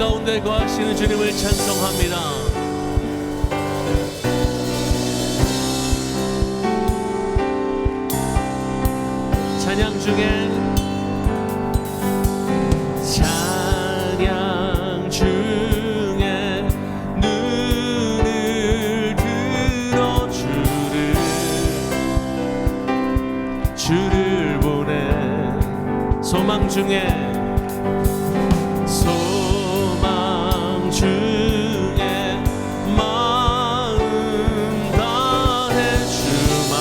가운데 거하시는 주님을 찬송합니다. 찬양 중에 눈을 들어 주를 보내 소망 중에 마음 다해 주만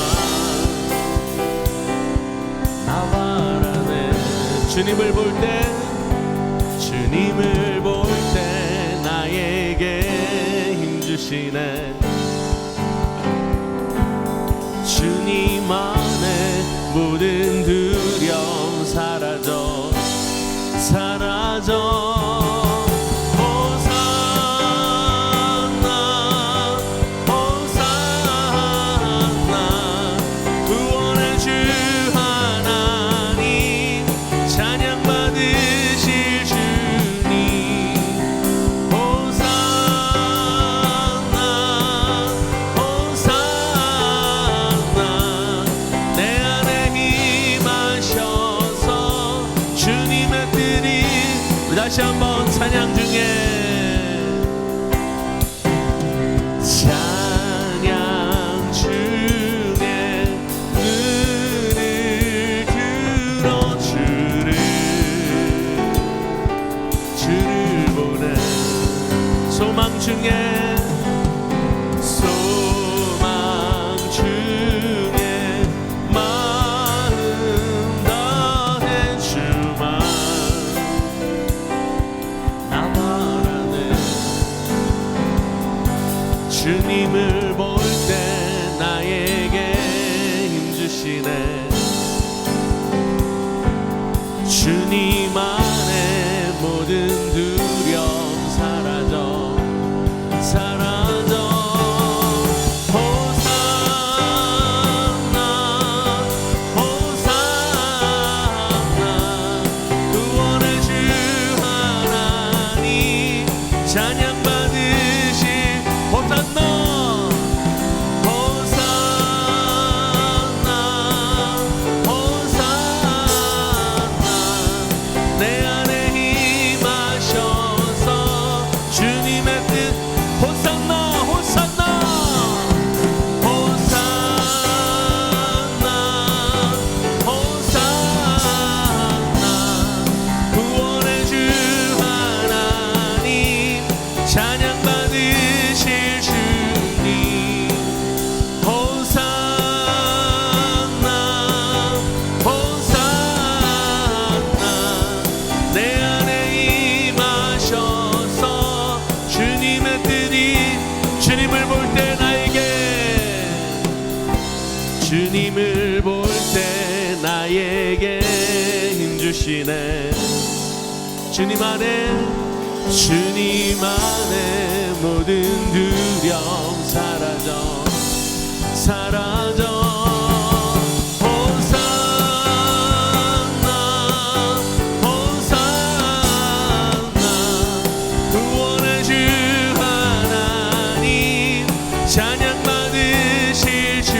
나 바라네. 주님을 볼 때 나에게 힘주시네. 주님 안에 모든 두려움 사라져 구원의 주 하나님 찬양 받으실 주님 호산나 내 안에 임하셔서 주님의 뜻이 다시 한번 찬양 중에 눈을 들어 주를 보내 소망 중에 마음 다해 주만 나 바라네. 주님을 볼 때 나에게 힘주시네. 주님 안에 모든 두려움 사라져 구원의 주 하나님 찬양 받으실 호산나 내 안에 임하셔서 주님의 뜻 호산나 구원의 주 하나님 찬양 받으실 주님 내 안에 임하셔서 주님의 뜻이 주님을 볼 때 나에게 힘주시네. 주님 안에 모든 두려움 사라져 구원의 주 하나님 찬양 받으실 주님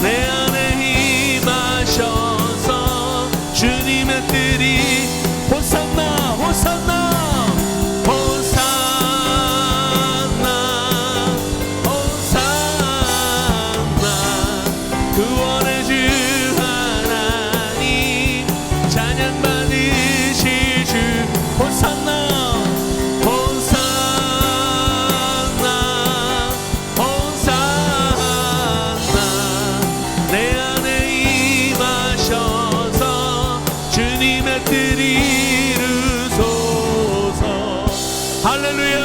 내 안에 임하셔서 주님의 뜻이 호산나 구원의 주 하나님 찬양 받으실 주 호산나 내 안에 임하셔서 주님의 뜻 이루소서. 할렐루야.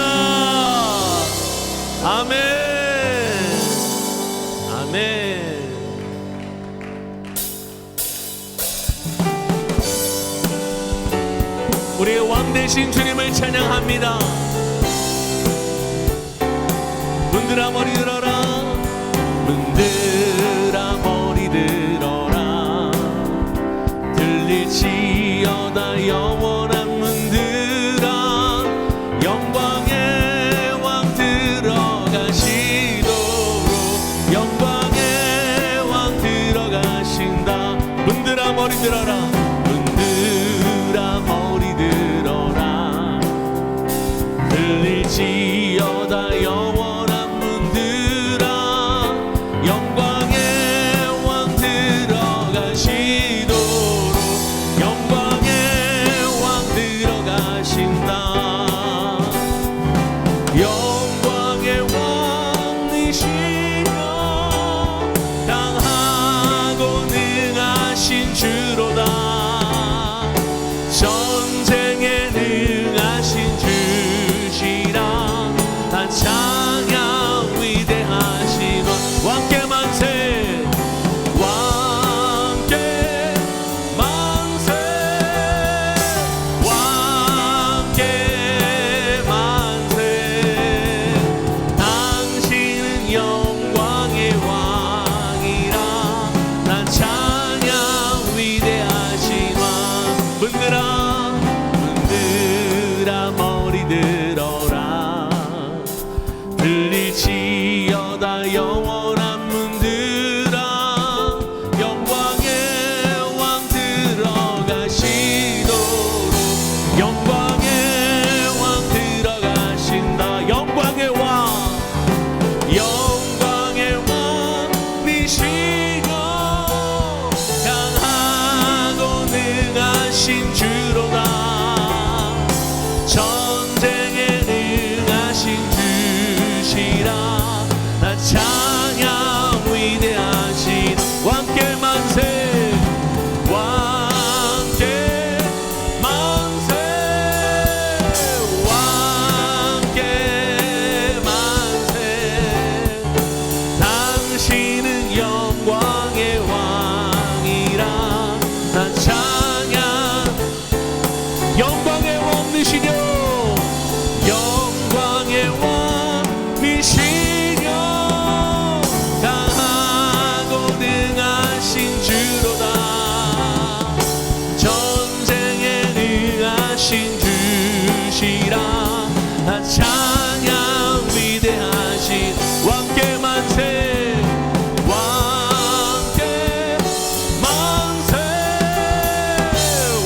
아멘. 우리의 왕 되신 주님을 찬양합니다. 문들아 머리 들어라. 문들아 머리 들어라. 문들아 머리 들어라. 들릴지어다 영원한 문들아. 영광의 왕 들어가시도록 영광의 왕 들어가신다. 영광의 왕이시여 강하고 능하신 주로다. 전쟁에 능하신 주시라. 다 찬양 위대하신 왕께 만세. 왕께 만세. 왕께 만세. 당신은 영광의 왕이라. 난 찬양 위대하신 왕. 문들아 문들아 머리 들어라. 들릴지어다 영원한 문들아. 영광의 왕 들어가시도록 영광의 왕 들어가신다. 영광의 왕 영광의 왕이시여 강하고 능하신 주로다. 전쟁에 능하신 주시라. 나 찬양 위대하신 왕께 만세. 왕께 만세. 왕께 만세. 당신은 영광의 왕이라. 난 찬양. 영광의 왕이시여 영광의 왕이시여 강하고 능하신 주로다. 전쟁에 능하신 주시라. 나 찬양 위대하신 왕께 만세. 왕께 만세.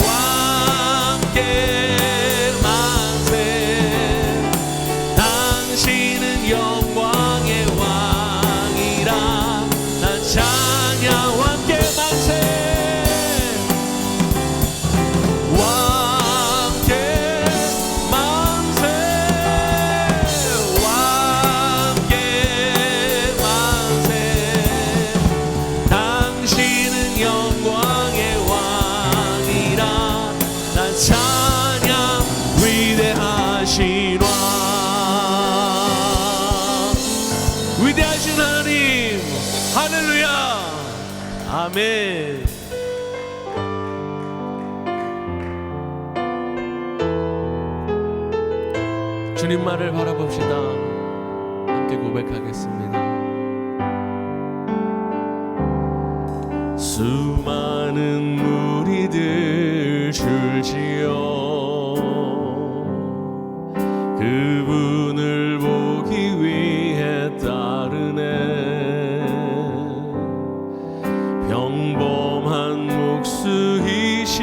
왕께 만세. 당신은 영광의 왕이라. 나 찬양 왕께 만세. 왕께 만세. 왕께 만세. 당신은 영광의 왕이라. 난 찬양 위대하신 왕. 위대하신 하나님 할렐루야. 아멘. 주님만을 바라봅시다. 함께 고백하겠습니다. 수많은 무리들 줄지어 그분을 보기 위해 따르네. 평범한 목수이신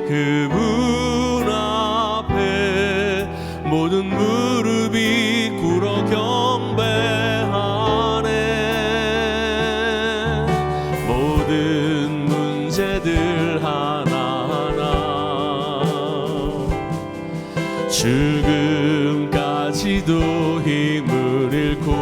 그분 앞에 모든 무릎이 꿇어 경배하네. 모든 문제들 하나하나 죽음까지도 힘을 잃고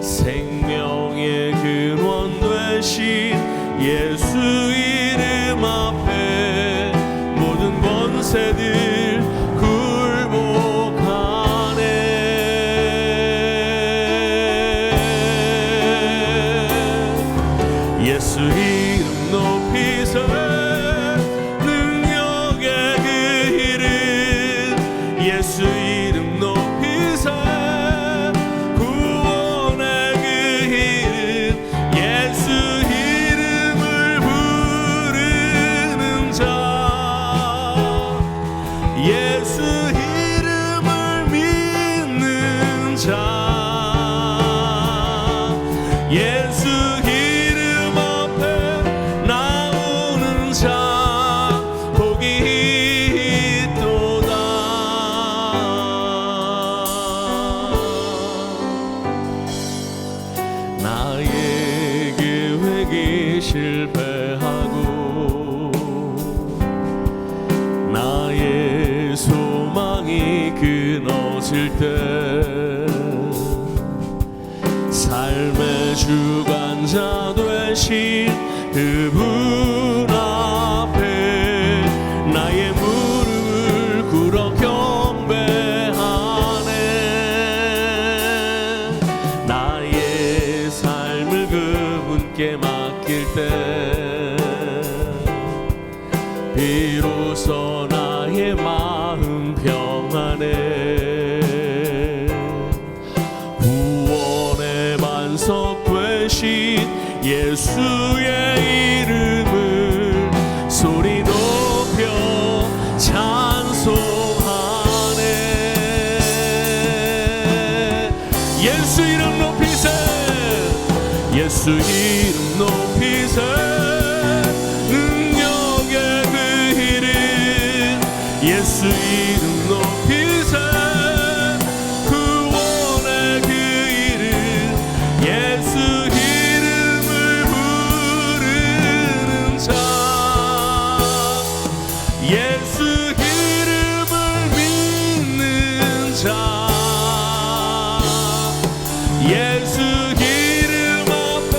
생명의 근원 되신 예수 이름 앞에 모든 권세들 굴복하네. 예수 이름 높이세. 능력의 그 이름 예수 이름 높이세. 구원의 그 이름 예수 이름을 부르는 자. 예수 이름을 믿는 자. 예수 이름 앞에 나의 계획이 실패하고 나의 소망이 끊어질 때 삶의 주관자 되신 그분 앞에 나의 무릎을 꿇어 경배하네. 나의 삶을 그분께 맡길 때 비로소 나의 마음 평안해. 구원의 반석 되신 예수의 이름을 소리 높여 찬송하네. 예수 이름 높이세. 예수 이름 높이세. 능력의 그 이름 예수 이름 높이세. 구원의 그 이름 예수 이름을 부르는 자. 예수 이름을 믿는 자. 예수 이름 앞에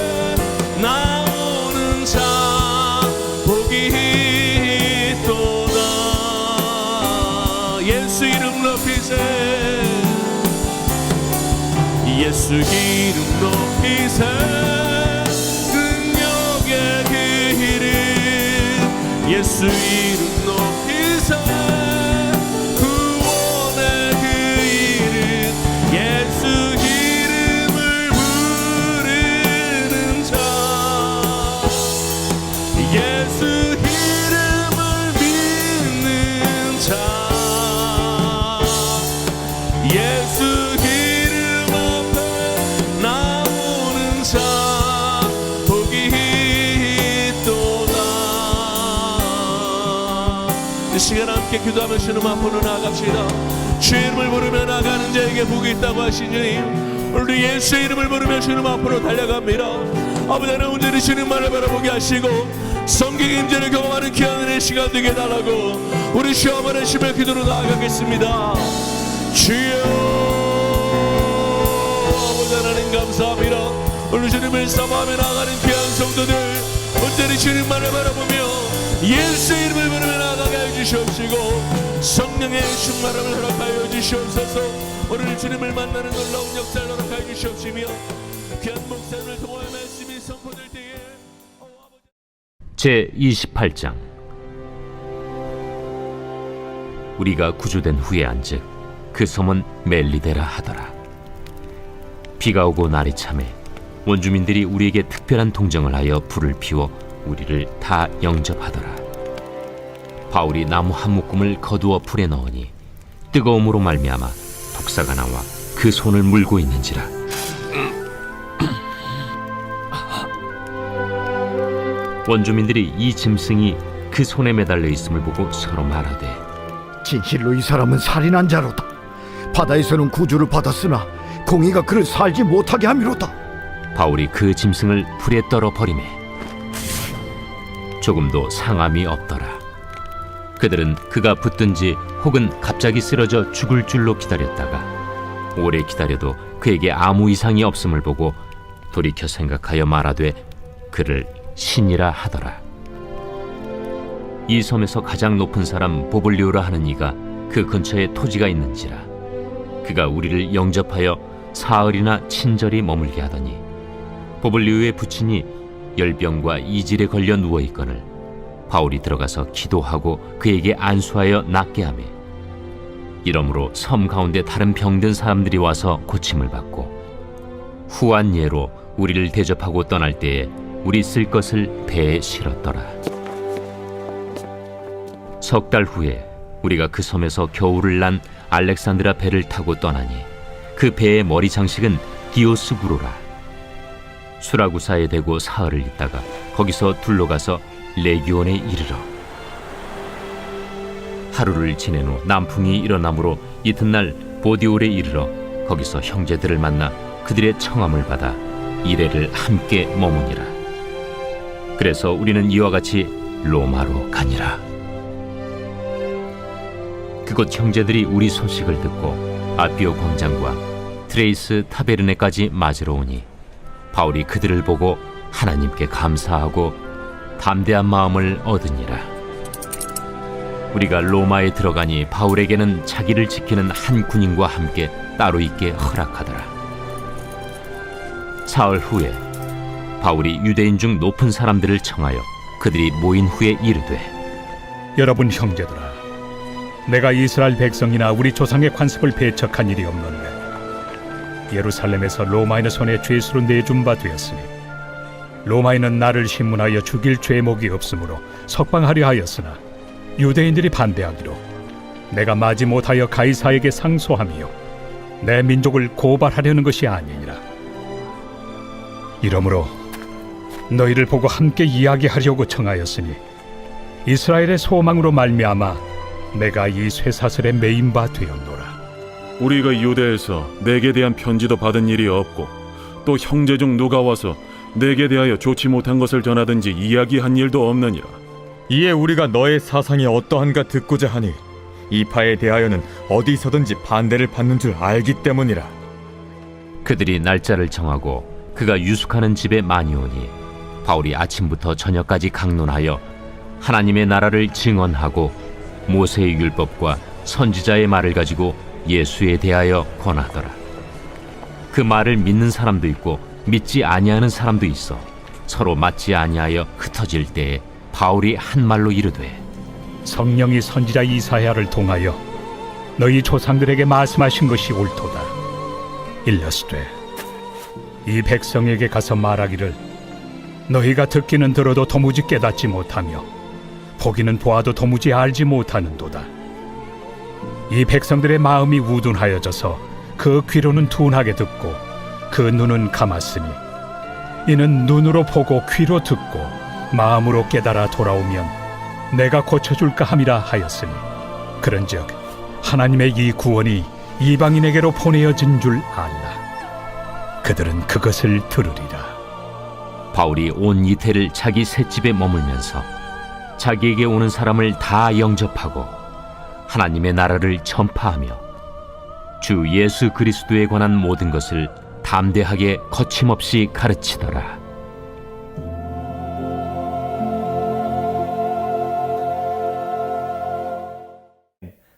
나오는 자 복이 있도다. 예수 이름 높이세. 예수 이름 높이세. 능력의 그 이름 예수 이름 높이세. 구원의 그 이름 예수 이름을 부르는 자. 예수 이름을 믿는 자. 예수 이름 앞에 나오는 자 복이 있도다. 이 시간 함께 기도하며 주님 앞으로 나아갑시다. 주의 이름을 부르며 나가는 자에게 복이 있다고 하신 주님, 우리 예수의 이름을 부르며 주님 앞으로 달려갑니다. 아버지 하나님 온전히 주님만을 바라보게 하시고 성경의 임재를 경험하는 귀한 은혜의 시간 되게 해달라고 우리 주여 한번 하시며 기도로 나아가겠습니다. 주여 아버지 하나님 감사합니다. 오늘 주님을 사모하며 나아가는 귀한 성도들 온전히 주님만을 바라보며 예수의 이름을 부르며 나아가게 해주시옵시고 성령의 충만함을 허락하여 주시옵소서. 오늘 주님을 만나는 놀라운 역사를 허락하여 주시옵시며 귀한 목사님을 통하여 말씀이 선포될 때에 제28장. 우리가 구주된 후에 안즉 그 섬은 멜리데라 하더라. 비가 오고 날이 차매 원주민들이 우리에게 특별한 동정을 하여 불을 피워 우리를 다 영접하더라. 바울이 나무 한 묶음을 거두어 불에 넣으니 뜨거움으로 말미암아 독사가 나와 그 손을 물고 있는지라. 원주민들이 이 짐승이 그 손에 매달려 있음을 보고 서로 말하되 진실로 이 사람은 살인한 자로다. 바다에서는 구주를 받았으나 공의가 그를 살지 못하게 함이로다. 바울이 그 짐승을 불에 떨어 버리매 조금도 상함이 없더라. 그들은 그가 붙든지 혹은 갑자기 쓰러져 죽을 줄로 기다렸다가 오래 기다려도 그에게 아무 이상이 없음을 보고 돌이켜 생각하여 말하되 그를 신이라 하더라. 이 섬에서 가장 높은 사람 보블리오라 하는 이가 그 근처에 토지가 있는지라. 그가 우리를 영접하여 사흘이나 친절히 머물게 하더니 보블리오의 부친이 열병과 이질에 걸려 누워있거늘 바울이 들어가서 기도하고 그에게 안수하여 낫게 하매 이러므로 섬 가운데 다른 병든 사람들이 와서 고침을 받고 후한 예로 우리를 대접하고 떠날 때에 우리 쓸 것을 배에 실었더라. 석 달 후에 우리가 그 섬에서 겨울을 난 알렉산드라 배를 타고 떠나니 그 배의 머리 장식은 디오스구로라. 수라구사에 대고 사흘을 있다가 거기서 둘러가서 레기온에 이르러 하루를 지낸 후 남풍이 일어나므로 이튿날 보디올에 이르러 거기서 형제들을 만나 그들의 청함을 받아 이레를 함께 머무니라. 그래서 우리는 이와 같이 로마로 가니라. 그곳 형제들이 우리 소식을 듣고 아피오 광장과 트레이스 타베르네까지 맞으러 오니 바울이 그들을 보고 하나님께 감사하고 담대한 마음을 얻으니라. 우리가 로마에 들어가니 바울에게는 자기를 지키는 한 군인과 함께 따로 있게 허락하더라. 사흘 후에 바울이 유대인 중 높은 사람들을 청하여 그들이 모인 후에 이르되, 여러분 형제들아, 내가 이스라엘 백성이나 우리 조상의 관습을 배척한 일이 없는데 예루살렘에서 로마인의 손에 죄수로 내준 바 되었으니 로마인은 나를 신문하여 죽일 죄목이 없으므로 석방하려 하였으나 유대인들이 반대하기로 내가 마지 못하여 가이사에게 상소하며 내 민족을 고발하려는 것이 아니니라. 이러므로 너희를 보고 함께 이야기하려고 청하였으니 이스라엘의 소망으로 말미암아 내가 이 쇠사슬에 매인 바 되었노라. 우리가 유대에서 내게 대한 편지도 받은 일이 없고 또 형제 중 누가 와서 내게 대하여 좋지 못한 것을 전하든지 이야기한 일도 없느니라. 이에 우리가 너의 사상이 어떠한가 듣고자 하니 이 파에 대하여는 어디서든지 반대를 받는 줄 알기 때문이라. 그들이 날짜를 정하고 그가 유숙하는 집에 많이 오니 바울이 아침부터 저녁까지 강론하여 하나님의 나라를 증언하고 모세의 율법과 선지자의 말을 가지고 예수에 대하여 권하더라. 그 말을 믿는 사람도 있고 믿지 아니하는 사람도 있어 서로 맞지 아니하여 흩어질 때에 바울이 한 말로 이르되, 성령이 선지자 이사야를 통하여 너희 조상들에게 말씀하신 것이 옳도다. 일러스되 이 백성에게 가서 말하기를 너희가 듣기는 들어도 도무지 깨닫지 못하며 보기는 보아도 도무지 알지 못하는도다. 이 백성들의 마음이 우둔하여져서 그 귀로는 둔하게 듣고 그 눈은 감았으니 이는 눈으로 보고 귀로 듣고 마음으로 깨달아 돌아오면 내가 고쳐줄까 함이라 하였으니 그런즉 하나님의 이 구원이 이방인에게로 보내어진 줄 알라. 그들은 그것을 들으리라. 바울이 온 이태를 자기 셋집에 머물면서 자기에게 오는 사람을 다 영접하고 하나님의 나라를 전파하며 주 예수 그리스도에 관한 모든 것을 담대하게 거침없이 가르치더라.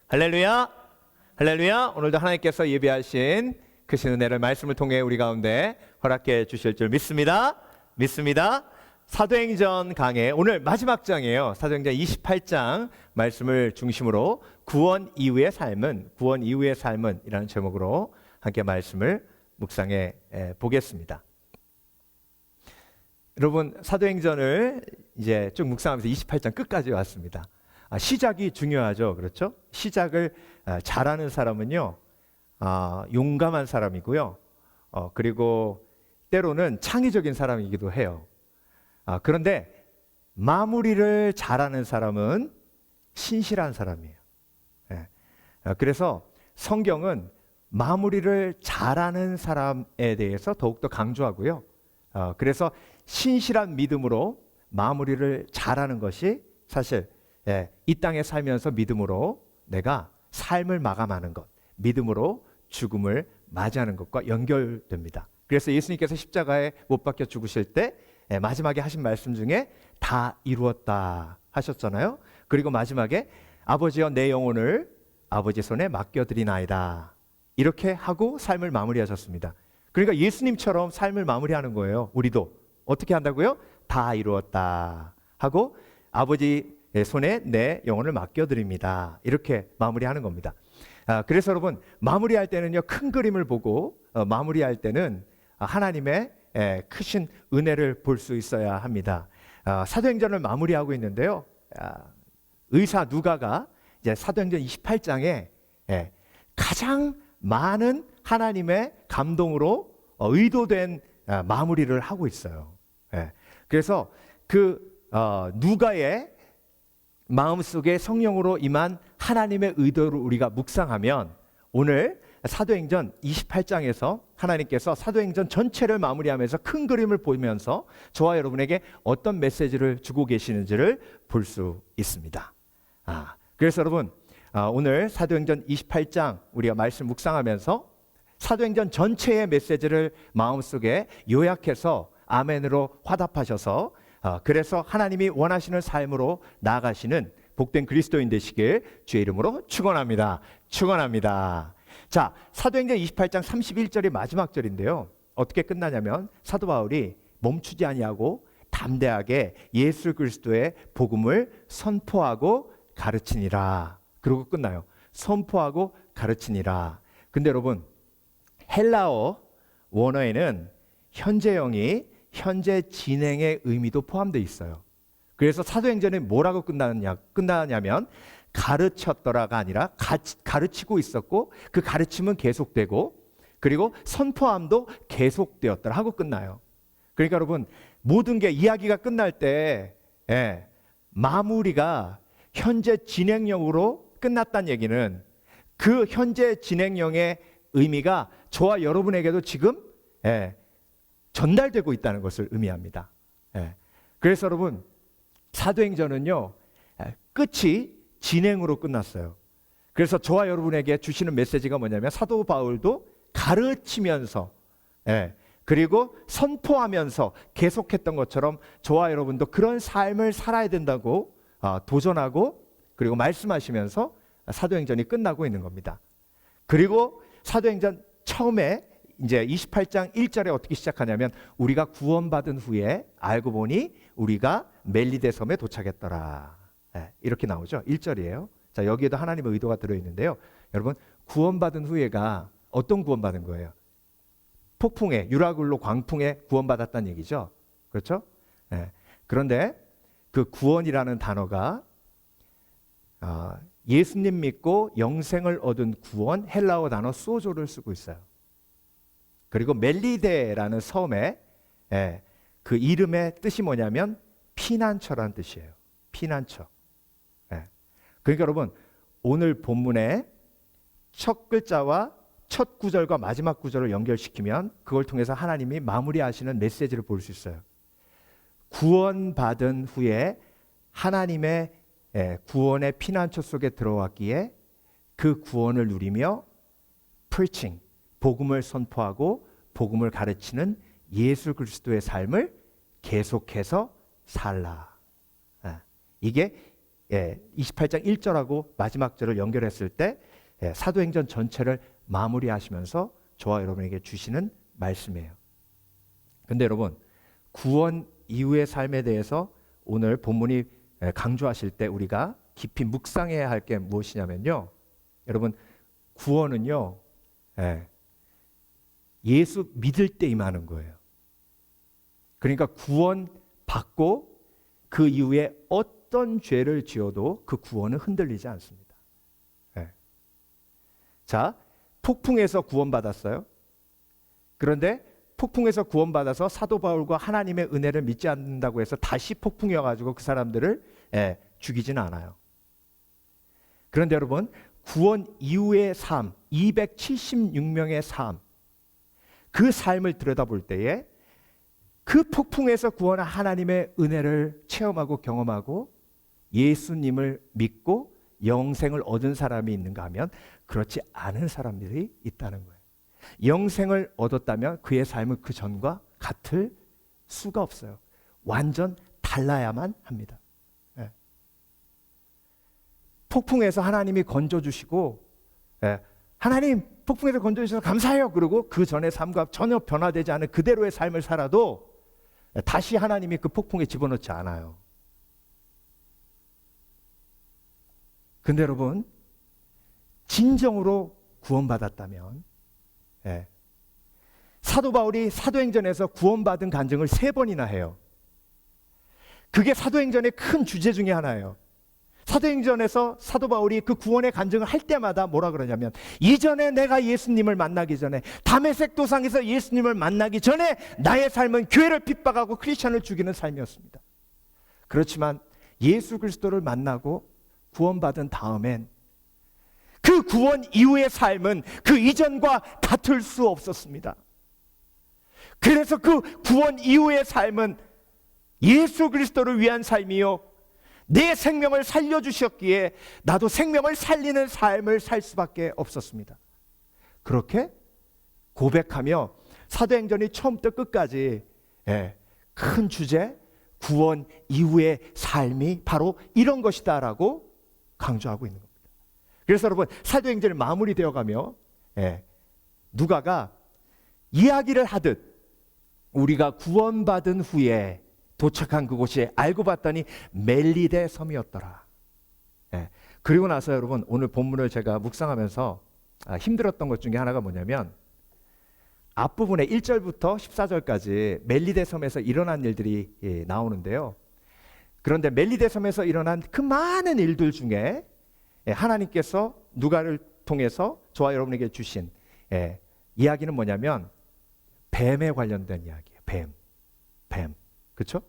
할렐루야, 할렐루야. 오늘도 하나님께서 예비하신 크신 은혜를 말씀을 통해 우리 가운데 허락해 주실 줄 믿습니다. 사도행전 강의 오늘 마지막 장이에요. 사도행전 28장 말씀을 중심으로 구원 이후의 삶은 이라는 제목으로 함께 말씀을 묵상해 보겠습니다. 여러분, 사도행전을 이제 쭉 묵상하면서 28장 끝까지 왔습니다. 시작이 중요하죠. 그렇죠? 시작을 잘하는 사람은요, 용감한 사람이고요. 그리고 때로는 창의적인 사람이기도 해요. 그런데 마무리를 잘하는 사람은 신실한 사람이에요. 그래서 성경은 마무리를 잘하는 사람에 대해서 더욱더 강조하고요. 그래서 신실한 믿음으로 마무리를 잘하는 것이 사실 이 땅에 살면서 믿음으로 내가 삶을 마감하는 것, 믿음으로 죽음을 맞이하는 것과 연결됩니다. 그래서 예수님께서 십자가에 못 박혀 죽으실 때 마지막에 하신 말씀 중에 다 이루었다 하셨잖아요. 그리고 마지막에 아버지여 내 영혼을 아버지 손에 맡겨드리나이다 이렇게 하고 삶을 마무리하셨습니다. 그러니까 예수님처럼 삶을 마무리하는 거예요. 우리도 어떻게 한다고요? 다 이루었다 하고 아버지 손에 내 영혼을 맡겨드립니다 이렇게 마무리하는 겁니다. 그래서 여러분, 마무리할 때는요, 큰 그림을 보고 마무리할 때는 하나님의 크신 은혜를 볼 수 있어야 합니다. 사도행전을 마무리하고 있는데요, 의사 누가가 이제 사도행전 28장에 가장 많은 하나님의 감동으로 의도된 마무리를 하고 있어요. 그래서 그 누가의 마음속에 성령으로 임한 하나님의 의도를 우리가 묵상하면 오늘 사도행전 28장에서 하나님께서 사도행전 전체를 마무리하면서 큰 그림을 보면서 저와 여러분에게 어떤 메시지를 주고 계시는지를 볼 수 있습니다. 그래서 여러분, 오늘 사도행전 28장 우리가 말씀 묵상하면서 사도행전 전체의 메시지를 마음속에 요약해서 아멘으로 화답하셔서 그래서 하나님이 원하시는 삶으로 나아가시는 복된 그리스도인 되시길 주의 이름으로 축원합니다. 축원합니다. 자, 사도행전 28장 31절이 마지막 절인데요. 어떻게 끝나냐면 사도 바울이 멈추지 아니하고 담대하게 예수 그리스도의 복음을 선포하고 가르치니라. 그러고 끝나요. 선포하고 가르치니라. 근데 여러분, 헬라어 원어에는 현재형이 현재 진행의 의미도 포함되어 있어요. 그래서 사도행전이 뭐라고 끝나냐면 가르쳤더라가 아니라 가르치고 있었고 그 가르침은 계속되고 그리고 선포함도 계속되었더라 하고 끝나요. 그러니까 여러분, 모든 게 이야기가 끝날 때 마무리가 현재 진행형으로 끝났다는 얘기는 그 현재 진행형의 의미가 저와 여러분에게도 지금 전달되고 있다는 것을 의미합니다. 그래서 여러분, 사도행전은요, 끝이 진행으로 끝났어요. 그래서 저와 여러분에게 주시는 메시지가 뭐냐면 사도 바울도 가르치면서 그리고 선포하면서 계속했던 것처럼 저와 여러분도 그런 삶을 살아야 된다고 도전하고 그리고 말씀하시면서 사도행전이 끝나고 있는 겁니다. 그리고 사도행전 처음에 이제 28장 1절에 어떻게 시작하냐면 우리가 구원받은 후에 알고 보니 우리가 멜리데 섬에 도착했더라. 이렇게 나오죠. 1절이에요. 자, 여기에도 하나님의 의도가 들어있는데요. 여러분, 구원받은 후에가 어떤 구원받은 거예요? 폭풍에, 유라굴로 광풍에 구원받았다는 얘기죠. 그렇죠? 그런데 그 구원이라는 단어가 예수님 믿고 영생을 얻은 구원, 헬라어 단어 소조를 쓰고 있어요. 그리고 멜리데라는 섬에 그 이름의 뜻이 뭐냐면 피난처라는 뜻이에요. 피난처. 그러니까 여러분, 오늘 본문의 첫 글자와 첫 구절과 마지막 구절을 연결시키면 그걸 통해서 하나님이 마무리하시는 메시지를 볼 수 있어요. 구원받은 후에 하나님의 구원의 피난처 속에 들어왔기에 그 구원을 누리며 preaching, 복음을 선포하고 복음을 가르치는 예수 그리스도의 삶을 계속해서 살라. 이게 28장 1절하고 마지막 절을 연결했을 때 사도행전 전체를 마무리하시면서 저와 여러분에게 주시는 말씀이에요. 근데 여러분, 구원 이후의 삶에 대해서 오늘 본문이 강조하실 때 우리가 깊이 묵상해야 할 게 무엇이냐면요, 여러분, 구원은요 예수 믿을 때 임하는 거예요. 그러니까 구원 받고 그 이후에 어떤 죄를 지어도 그 구원은 흔들리지 않습니다. 자, 폭풍에서 구원받았어요. 그런데 폭풍에서 구원받아서 사도 바울과 하나님의 은혜를 믿지 않는다고 해서 다시 폭풍이 와가지고 그 사람들을 죽이지는 않아요. 그런데 여러분, 구원 이후의 삶, 276명의 삶, 그 삶을 들여다볼 때에 그 폭풍에서 구원한 하나님의 은혜를 체험하고 경험하고 예수님을 믿고 영생을 얻은 사람이 있는가 하면 그렇지 않은 사람들이 있다는 거예요. 영생을 얻었다면 그의 삶은 그 전과 같을 수가 없어요. 완전 달라야만 합니다. 폭풍에서 하나님이 건져주시고 하나님 폭풍에서 건져주셔서 감사해요. 그리고 그 전의 삶과 전혀 변화되지 않은 그대로의 삶을 살아도 다시 하나님이 그 폭풍에 집어넣지 않아요. 근데 여러분, 진정으로 구원받았다면 사도 바울이 사도행전에서 구원받은 간증을 3번이나 해요. 그게 사도행전의 큰 주제 중에 하나예요. 사도행전에서 사도 바울이 그 구원의 간증을 할 때마다 뭐라 그러냐면 이전에 내가 예수님을 만나기 전에 다메섹 도상에서 예수님을 만나기 전에 나의 삶은 교회를 핍박하고 크리스천을 죽이는 삶이었습니다. 그렇지만 예수 그리스도를 만나고 구원받은 다음엔 그 구원 이후의 삶은 그 이전과 같을 수 없었습니다. 그래서 그 구원 이후의 삶은 예수 그리스도를 위한 삶이요, 내 생명을 살려주셨기에 나도 생명을 살리는 삶을 살 수밖에 없었습니다. 그렇게 고백하며 사도행전이 처음부터 끝까지 큰 주제, 구원 이후의 삶이 바로 이런 것이다라고 강조하고 있는 겁니다. 그래서 여러분, 사도행전이 마무리되어 가며 누가가 이야기를 하듯 우리가 구원받은 후에 도착한 그곳이 알고 봤더니 멜리데 섬이었더라. 그리고 나서 여러분, 오늘 본문을 제가 묵상하면서 힘들었던 것 중에 하나가 뭐냐면, 앞부분에 1절부터 14절까지 멜리데 섬에서 일어난 일들이 나오는데요. 그런데 멜리데 섬에서 일어난 그 많은 일들 중에 하나님께서 누가를 통해서 저와 여러분에게 주신 이야기는 뭐냐면 뱀에 관련된 이야기예요. 뱀. 그렇죠?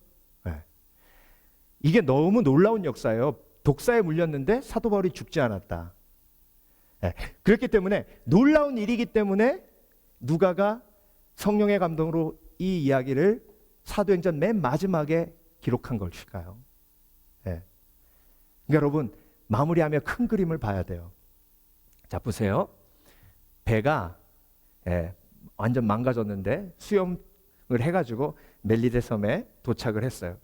이게 너무 놀라운 역사예요. 독사에 물렸는데 사도 바울이 죽지 않았다. 그렇기 때문에 놀라운 일이기 때문에 누가가 성령의 감동으로 이 이야기를 사도행전 맨 마지막에 기록한 것일까요? 그러니까 여러분, 마무리하며 큰 그림을 봐야 돼요. 자, 보세요. 배가 완전 망가졌는데 수염을 해가지고 멜리데 섬에 도착을 했어요.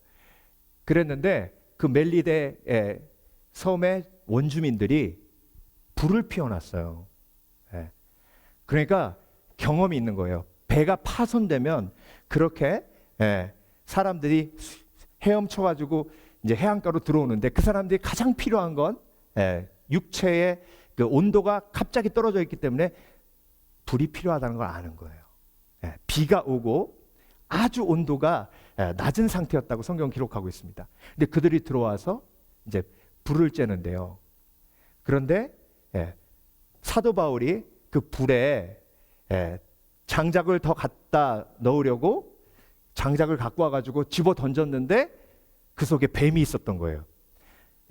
그랬는데 그 멜리데 섬의 원주민들이 불을 피워놨어요. 그러니까 경험이 있는 거예요. 배가 파손되면 그렇게 사람들이 헤엄쳐가지고 이제 해안가로 들어오는데, 그 사람들이 가장 필요한 건 육체의 그 온도가 갑자기 떨어져 있기 때문에 불이 필요하다는 걸 아는 거예요. 비가 오고 아주 온도가 낮은 상태였다고 성경 기록하고 있습니다. 근데 그들이 들어와서 이제 불을 쬐는데요. 그런데 사도 바울이 그 불에 장작을 더 갖다 넣으려고 장작을 갖고 와가지고 집어 던졌는데 그 속에 뱀이 있었던 거예요.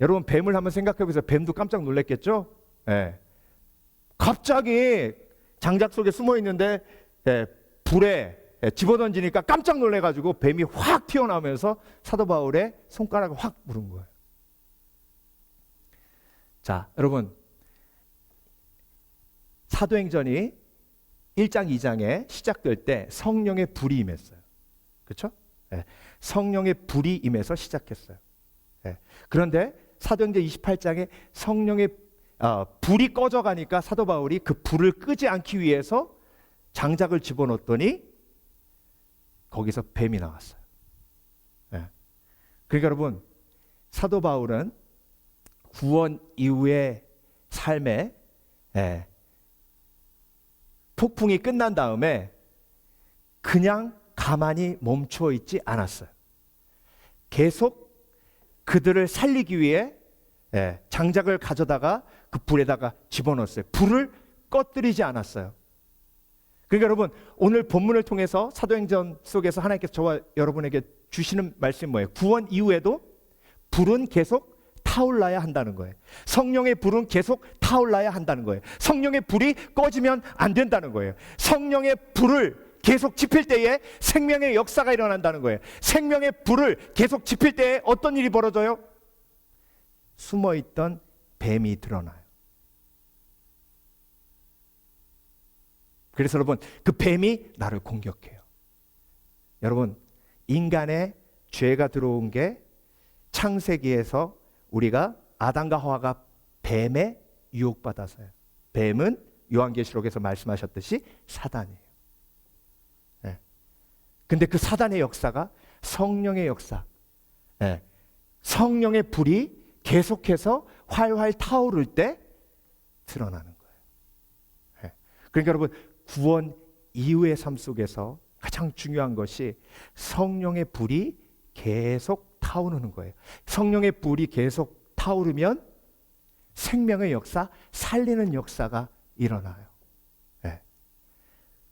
여러분, 뱀을 한번 생각해 보세요. 뱀도 깜짝 놀랐겠죠? 갑자기 장작 속에 숨어 있는데 불에 집어던지니까 깜짝 놀래가지고 뱀이 확 튀어나오면서 사도 바울의 손가락을 확 물은 거예요. 자, 여러분, 사도행전이 1장, 2장에 시작될 때 성령의 불이 임했어요. 그렇죠? 성령의 불이 임해서 시작했어요. 그런데 사도행전 28장에 성령의 불이 꺼져가니까 사도 바울이 그 불을 끄지 않기 위해서 장작을 집어넣었더니 거기서 뱀이 나왔어요. 그러니까 여러분, 사도 바울은 구원 이후의 삶에 폭풍이 끝난 다음에 그냥 가만히 멈춰 있지 않았어요. 계속 그들을 살리기 위해 장작을 가져다가 그 불에다가 집어넣었어요. 불을 꺼뜨리지 않았어요. 그러니까 여러분, 오늘 본문을 통해서 사도행전 속에서 하나님께서 저와 여러분에게 주시는 말씀이 뭐예요? 구원 이후에도 불은 계속 타올라야 한다는 거예요. 성령의 불은 계속 타올라야 한다는 거예요. 성령의 불이 꺼지면 안 된다는 거예요. 성령의 불을 계속 지필 때에 생명의 역사가 일어난다는 거예요. 생명의 불을 계속 지필 때에 어떤 일이 벌어져요? 숨어있던 뱀이 드러나요. 그래서 여러분, 그 뱀이 나를 공격해요. 여러분, 인간의 죄가 들어온 게 창세기에서 우리가 아담과 하와가 뱀에 유혹받아서요. 뱀은 요한계시록에서 말씀하셨듯이 사단이에요. 근데 그 사단의 역사가 성령의 역사, 성령의 불이 계속해서 활활 타오를 때 드러나는 거예요. 그러니까 여러분, 구원 이후의 삶 속에서 가장 중요한 것이 성령의 불이 계속 타오르는 거예요. 성령의 불이 계속 타오르면 생명의 역사, 살리는 역사가 일어나요.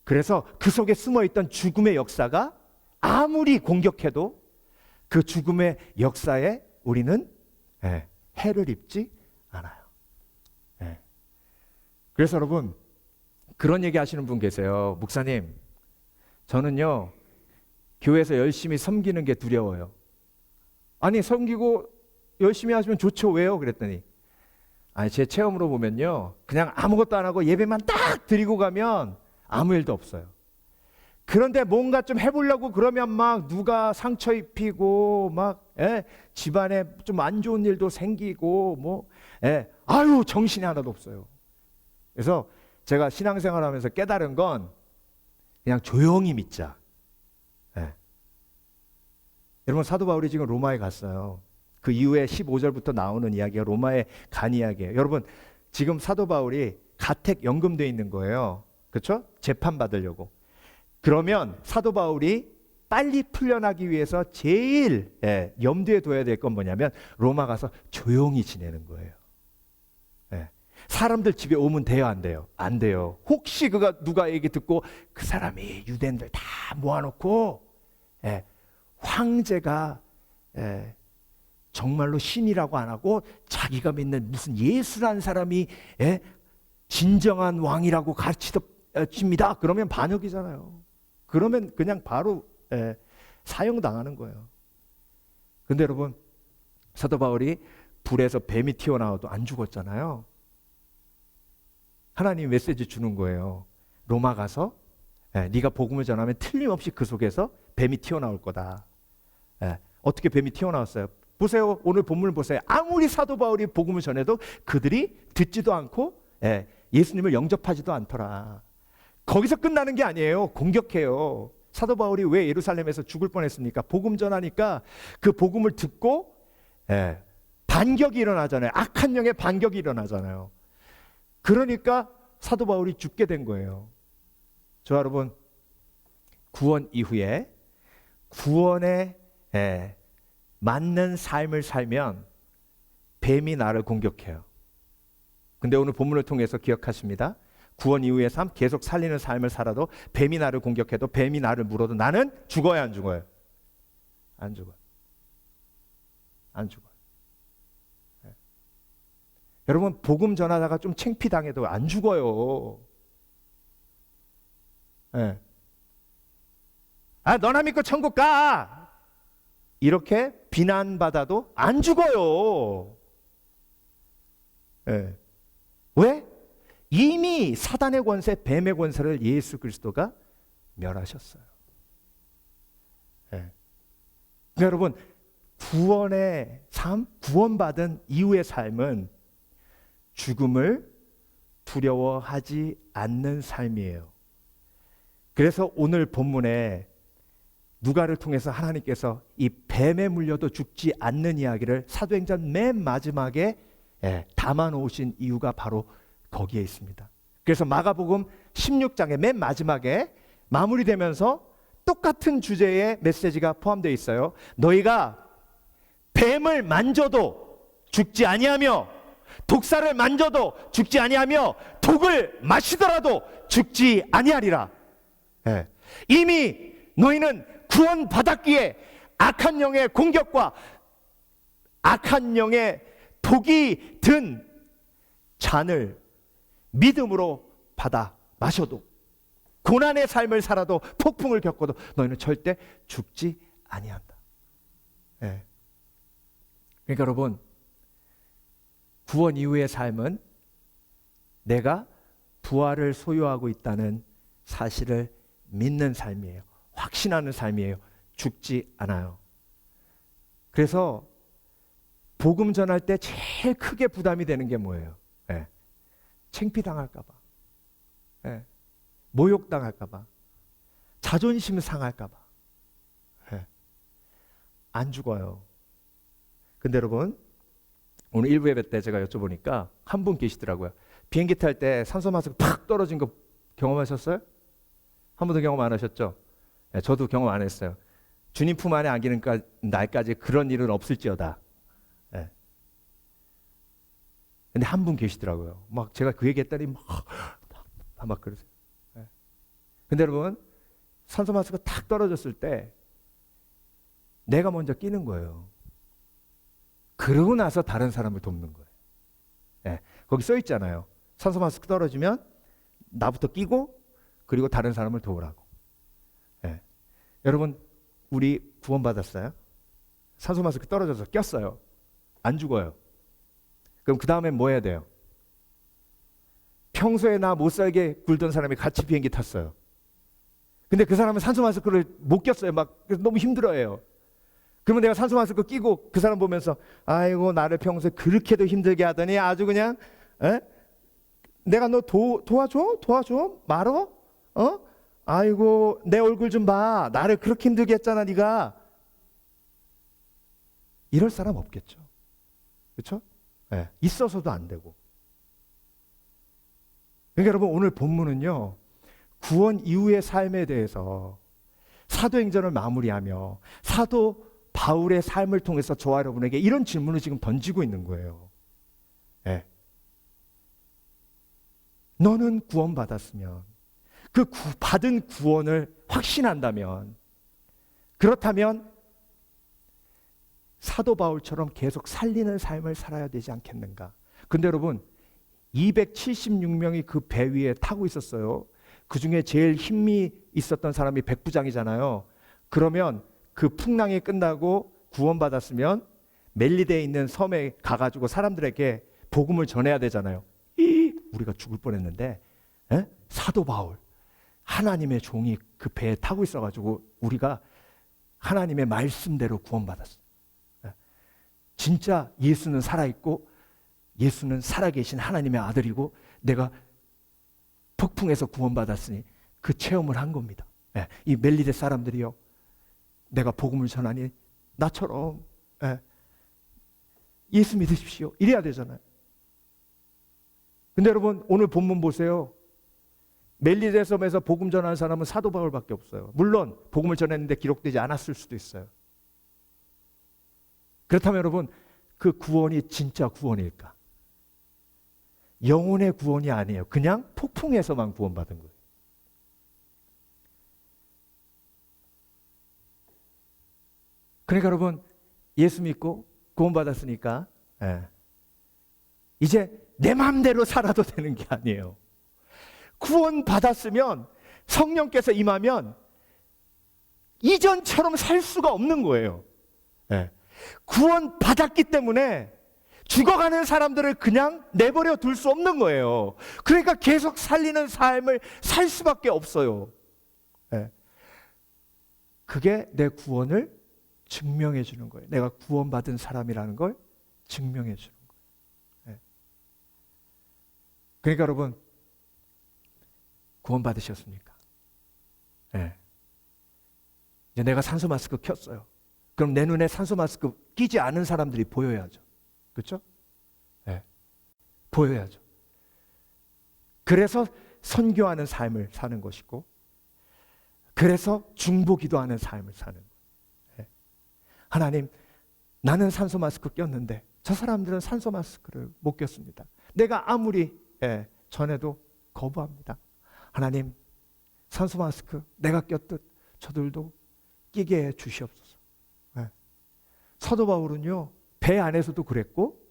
그래서 그 속에 숨어있던 죽음의 역사가 아무리 공격해도 그 죽음의 역사에 우리는 해를 입지 않아요. 그래서 여러분, 그런 얘기 하시는 분 계세요. 목사님, 저는요 교회에서 열심히 섬기는 게 두려워요. 아니, 섬기고 열심히 하시면 좋죠. 왜요? 그랬더니, 아니, 제 체험으로 보면요, 그냥 아무것도 안 하고 예배만 딱 드리고 가면 아무 일도 없어요. 그런데 뭔가 좀 해보려고 그러면 막 누가 상처 입히고 막 집안에 좀 안 좋은 일도 생기고 뭐 아유, 정신이 하나도 없어요. 그래서 제가 신앙생활하면서 깨달은 건 그냥 조용히 믿자. 여러분, 사도 바울이 지금 로마에 갔어요. 그 이후에 15절부터 나오는 이야기가 로마에 간 이야기예요. 여러분, 지금 사도 바울이 가택 연금돼 있는 거예요. 그렇죠? 재판 받으려고. 그러면 사도 바울이 빨리 풀려나기 위해서 제일 염두에 둬야 될 건 뭐냐면 로마 가서 조용히 지내는 거예요. 사람들 집에 오면 돼요, 안 돼요? 안 돼요. 혹시 그가 누가 얘기 듣고 그 사람이 유대인들 다 모아놓고 황제가 정말로 신이라고 안 하고 자기가 믿는 무슨 예수라는 사람이 진정한 왕이라고 가르치십니다. 그러면 반역이잖아요. 그러면 그냥 바로 사형당하는 거예요. 근데 여러분, 사도 바울이 불에서 뱀이 튀어나와도 안 죽었잖아요. 하나님 메시지 주는 거예요. 로마 가서 네가 복음을 전하면 틀림없이 그 속에서 뱀이 튀어나올 거다. 어떻게 뱀이 튀어나왔어요? 보세요. 오늘 본문을 보세요. 아무리 사도 바울이 복음을 전해도 그들이 듣지도 않고 예수님을 영접하지도 않더라. 거기서 끝나는 게 아니에요. 공격해요. 사도 바울이 왜 예루살렘에서 죽을 뻔했습니까? 복음 전하니까 그 복음을 듣고 반격이 일어나잖아요. 악한 영의 반격이 일어나잖아요. 그러니까 사도 바울이 죽게 된 거예요. 저 여러분, 구원 이후에 구원에 맞는 삶을 살면 뱀이 나를 공격해요. 근데 오늘 본문을 통해서 기억하십니다. 구원 이후의 삶, 계속 살리는 삶을 살아도 뱀이 나를 공격해도 뱀이 나를 물어도 나는 죽어요, 안 죽어요? 안 죽어요. 안 죽어요. 여러분, 복음 전하다가 좀 창피당해도 안 죽어요. 아, 너나 믿고 천국 가! 이렇게 비난받아도 안 죽어요. 왜? 이미 사단의 권세, 뱀의 권세를 예수 그리스도가 멸하셨어요. 그러니까 여러분, 구원의 삶, 구원받은 이후의 삶은 죽음을 두려워하지 않는 삶이에요. 그래서 오늘 본문에 누가를 통해서 하나님께서 이 뱀에 물려도 죽지 않는 이야기를 사도행전 맨 마지막에 담아 놓으신 이유가 바로 거기에 있습니다. 그래서 마가복음 16장의 맨 마지막에 마무리되면서 똑같은 주제의 메시지가 포함되어 있어요. 너희가 뱀을 만져도 죽지 아니하며 독사를 만져도 죽지 아니하며 독을 마시더라도 죽지 아니하리라. 이미 너희는 구원받았기에 악한 영의 공격과 악한 영의 독이 든 잔을 믿음으로 받아 마셔도, 고난의 삶을 살아도, 폭풍을 겪어도 너희는 절대 죽지 아니한다. 그러니까 여러분, 구원 이후의 삶은 내가 부활을 소유하고 있다는 사실을 믿는 삶이에요. 확신하는 삶이에요. 죽지 않아요. 그래서 복음 전할 때 제일 크게 부담이 되는 게 뭐예요? 창피당할까 봐, 모욕당할까 봐, 자존심 상할까 봐. 안 죽어요. 근데 여러분, 오늘 일부 예배 때 제가 여쭤보니까 한 분 계시더라고요. 비행기 탈 때 산소 마스크 팍 떨어진 거 경험하셨어요? 한 번도 경험 안 하셨죠? 저도 경험 안 했어요. 주님 품 안에 안기는 날까지 그런 일은 없을지어다. 근데 한 분 계시더라고요. 막 제가 그 얘기했더니 막 그러세요. 근데 여러분, 산소 마스크가 탁 떨어졌을 때 내가 먼저 끼는 거예요. 그러고 나서 다른 사람을 돕는 거예요. 거기 써 있잖아요. 산소 마스크 떨어지면 나부터 끼고 그리고 다른 사람을 도우라고. 예. 여러분 우리 구원받았어요? 산소 마스크 떨어져서 꼈어요. 안 죽어요. 그럼 그 다음에 뭐 해야 돼요? 평소에 나 못 살게 굴던 사람이 같이 비행기 탔어요. 근데 그 사람은 산소 마스크를 못 꼈어요. 막 너무 힘들어해요. 그러면 내가 산소 마스크 끼고 그 사람 보면서 아이고 나를 평소에 그렇게도 힘들게 하더니 아주 그냥 내가 너 도와줘 말어? 아이고 내 얼굴 좀 봐. 나를 그렇게 힘들게 했잖아 네가. 이럴 사람 없겠죠. 그렇죠? 네. 있어서도 안 되고. 그러니까 여러분 오늘 본문은요. 구원 이후의 삶에 대해서 사도행전을 마무리하며 사도 바울의 삶을 통해서 저와 여러분에게 이런 질문을 지금 던지고 있는 거예요. 네. 너는 구원받았으면 그 받은 구원을 확신한다면 그렇다면 사도 바울처럼 계속 살리는 삶을 살아야 되지 않겠는가? 근데 여러분 276명이 그 배 위에 타고 있었어요. 그 중에 제일 힘이 있었던 사람이 백부장이잖아요. 그러면 그 풍랑이 끝나고 구원받았으면 멜리데에 있는 섬에 가가지고 사람들에게 복음을 전해야 되잖아요. 우리가 죽을 뻔했는데 사도 바울 하나님의 종이 그 배에 타고 있어가지고 우리가 하나님의 말씀대로 구원받았어. 진짜 예수는 살아있고 예수는 살아계신 하나님의 아들이고 내가 폭풍에서 구원받았으니 그 체험을 한 겁니다. 이 멜리데 사람들이요. 내가 복음을 전하니 나처럼 예수 믿으십시오. 이래야 되잖아요. 근데 여러분 오늘 본문 보세요. 멜리데 섬에서 복음 전하는 사람은 사도 바울밖에 없어요. 물론 복음을 전했는데 기록되지 않았을 수도 있어요. 그렇다면 여러분 그 구원이 진짜 구원일까? 영혼의 구원이 아니에요. 그냥 폭풍에서만 구원받은 거예요. 그러니까 여러분 예수 믿고 구원받았으니까 이제 내 마음대로 살아도 되는 게 아니에요. 구원받았으면 성령께서 임하면 이전처럼 살 수가 없는 거예요. 구원받았기 때문에 죽어가는 사람들을 그냥 내버려 둘 수 없는 거예요. 그러니까 계속 살리는 삶을 살 수밖에 없어요. 그게 내 구원을 증명해 주는 거예요. 내가 구원받은 사람이라는 걸 증명해 주는 거예요. 그러니까 여러분 구원받으셨습니까? 이제 내가 산소 마스크 켰어요. 그럼 내 눈에 산소 마스크 끼지 않은 사람들이 보여야죠. 그렇죠? 보여야죠. 그래서 선교하는 삶을 사는 것이고 그래서 중보기도하는 삶을 사는 거예요. 하나님 나는 산소 마스크 꼈는데 저 사람들은 산소 마스크를 못 꼈습니다. 내가 아무리 전해도 거부합니다. 하나님 산소 마스크 내가 꼈듯 저들도 끼게 해 주시옵소서. 사도 바울은요 배 안에서도 그랬고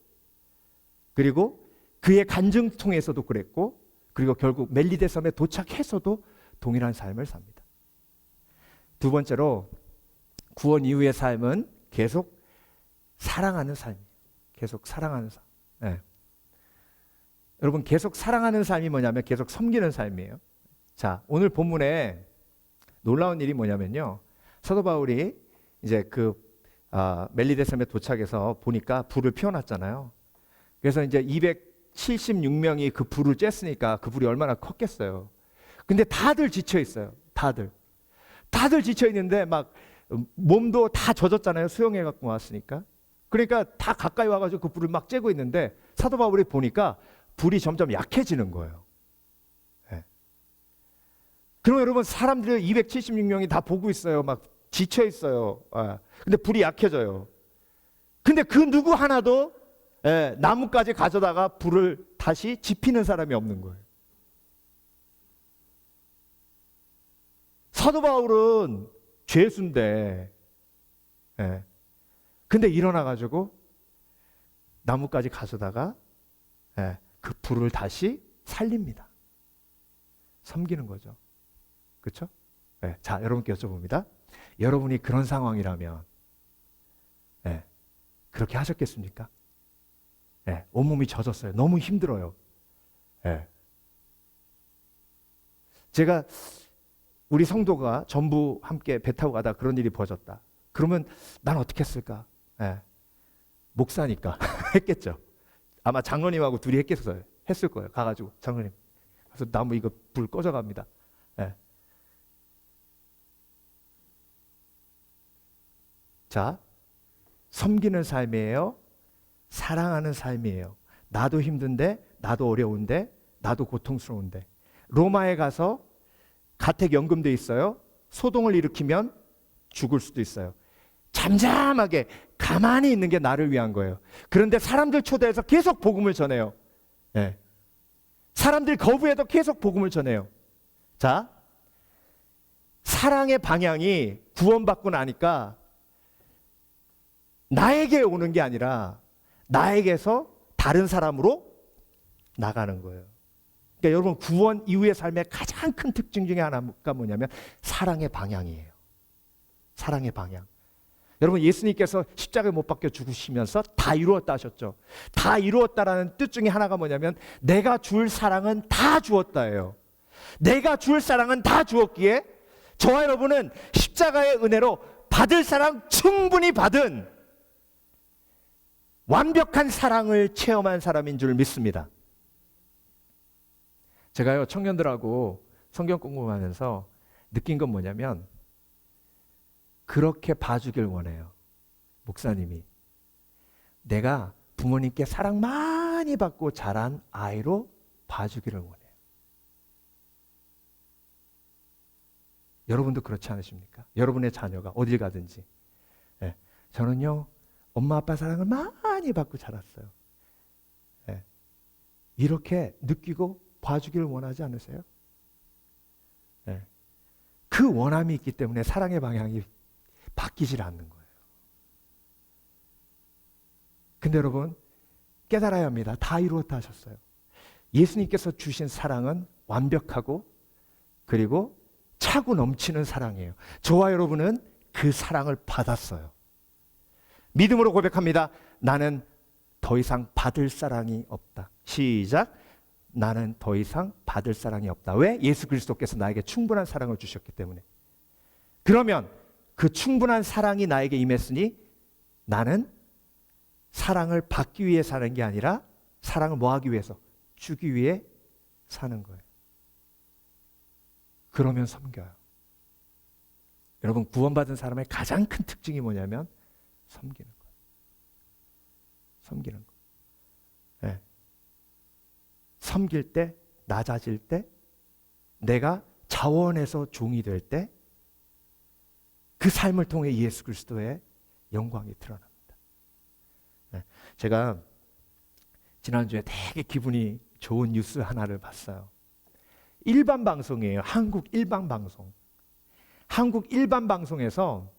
그리고 그의 간증통에서도 그랬고 그리고 결국 멜리데 섬에 도착해서도 동일한 삶을 삽니다. 두 번째로 구원 이후의 삶은 계속 사랑하는 삶이에요. 계속 사랑하는 삶. 여러분 계속 사랑하는 삶이 뭐냐면 계속 섬기는 삶이에요. 자, 오늘 본문에 놀라운 일이 뭐냐면요. 사도 바울이 이제 멜리데 섬에 도착해서 보니까 불을 피워놨잖아요. 그래서 이제 276명이 그 불을 쬐으니까 그 불이 얼마나 컸겠어요. 근데 다들 지쳐 있어요. 다들 지쳐 있는데 막 몸도 다 젖었잖아요. 수영해 갖고 왔으니까. 그러니까 다 가까이 와가지고 그 불을 막 쬐고 있는데 사도 바울이 보니까 불이 점점 약해지는 거예요. 그럼 여러분 사람들이 276명이 다 보고 있어요. 막 지쳐 있어요. 근데 불이 약해져요. 근데 그 누구 하나도 나무까지 가져다가 불을 다시 지피는 사람이 없는 거예요. 사도 바울은 죄수인데 근데 일어나가지고 나무까지 가져다가 그 불을 다시 살립니다. 섬기는 거죠. 그렇죠? 네. 자, 여러분께 여쭤봅니다. 여러분이 그런 상황이라면 네. 그렇게 하셨겠습니까? 네. 온몸이 젖었어요. 너무 힘들어요. 네. 제가 우리 성도가 전부 함께 배 타고 가다 그런 일이 벌어졌다. 그러면 난 어떻게 했을까? 네. 목사니까 했겠죠. 아마 장로님하고 둘이 했겠어요. 했을 거예요. 가가지고 장로님, 그래서 나무 이거 불 꺼져갑니다. 네. 자, 섬기는 삶이에요. 사랑하는 삶이에요. 나도 힘든데, 나도 어려운데, 나도 고통스러운데. 로마에 가서 가택 연금돼 있어요. 소동을 일으키면 죽을 수도 있어요. 잠잠하게 가만히 있는 게 나를 위한 거예요. 그런데 사람들 초대해서 계속 복음을 전해요. 네. 사람들 거부해도 계속 복음을 전해요. 자, 사랑의 방향이 구원받고 나니까 나에게 오는 게 아니라 나에게서 다른 사람으로 나가는 거예요. 그러니까 여러분, 구원 이후의 삶의 가장 큰 특징 중에 하나가 뭐냐면 사랑의 방향이에요. 사랑의 방향. 여러분, 예수님께서 십자가에 못 박혀 죽으시면서 다 이루었다 하셨죠. 다 이루었다라는 뜻 중에 하나가 뭐냐면 내가 줄 사랑은 다 주었다예요. 내가 줄 사랑은 다 주었기에 저와 여러분은 십자가의 은혜로 받을 사랑 충분히 받은 완벽한 사랑을 체험한 사람인 줄 믿습니다. 제가요, 청년들하고 성경 공부하면서 느낀 건 뭐냐면 그렇게 봐주길 원해요. 목사님이 내가 부모님께 사랑 많이 받고 자란 아이로 봐주기를 원해요. 여러분도 그렇지 않으십니까? 여러분의 자녀가 어딜 가든지 네. 저는요, 엄마 아빠 사랑을 많이 받고 자랐어요. 네. 이렇게 느끼고 봐주기를 원하지 않으세요? 네. 그 원함이 있기 때문에 사랑의 방향이 바뀌질 않는 거예요. 근데 여러분, 깨달아야 합니다. 다 이루었다 하셨어요. 예수님께서 주신 사랑은 완벽하고 그리고 차고 넘치는 사랑이에요. 저와 여러분은 그 사랑을 받았어요. 믿음으로 고백합니다. 나는 더 이상 받을 사랑이 없다. 시작. 나는 더 이상 받을 사랑이 없다. 왜? 예수 그리스도께서 나에게 충분한 사랑을 주셨기 때문에. 그러면 그 충분한 사랑이 나에게 임했으니 나는 사랑을 받기 위해 사는 게 아니라 사랑을 뭐 하기 위해서? 주기 위해 사는 거예요. 그러면 섬겨요. 여러분, 구원받은 사람의 가장 큰 특징이 뭐냐면 섬기는 거예요. 섬기는 거. 네. 섬길 때, 낮아질 때, 내가 자원해서 종이 될 때, 그 삶을 통해 예수 그리스도의 영광이 드러납니다. 네. 제가 지난주에 되게 기분이 좋은 뉴스 하나를 봤어요. 일반 방송이에요. 한국 일반 방송. 한국 일반 방송에서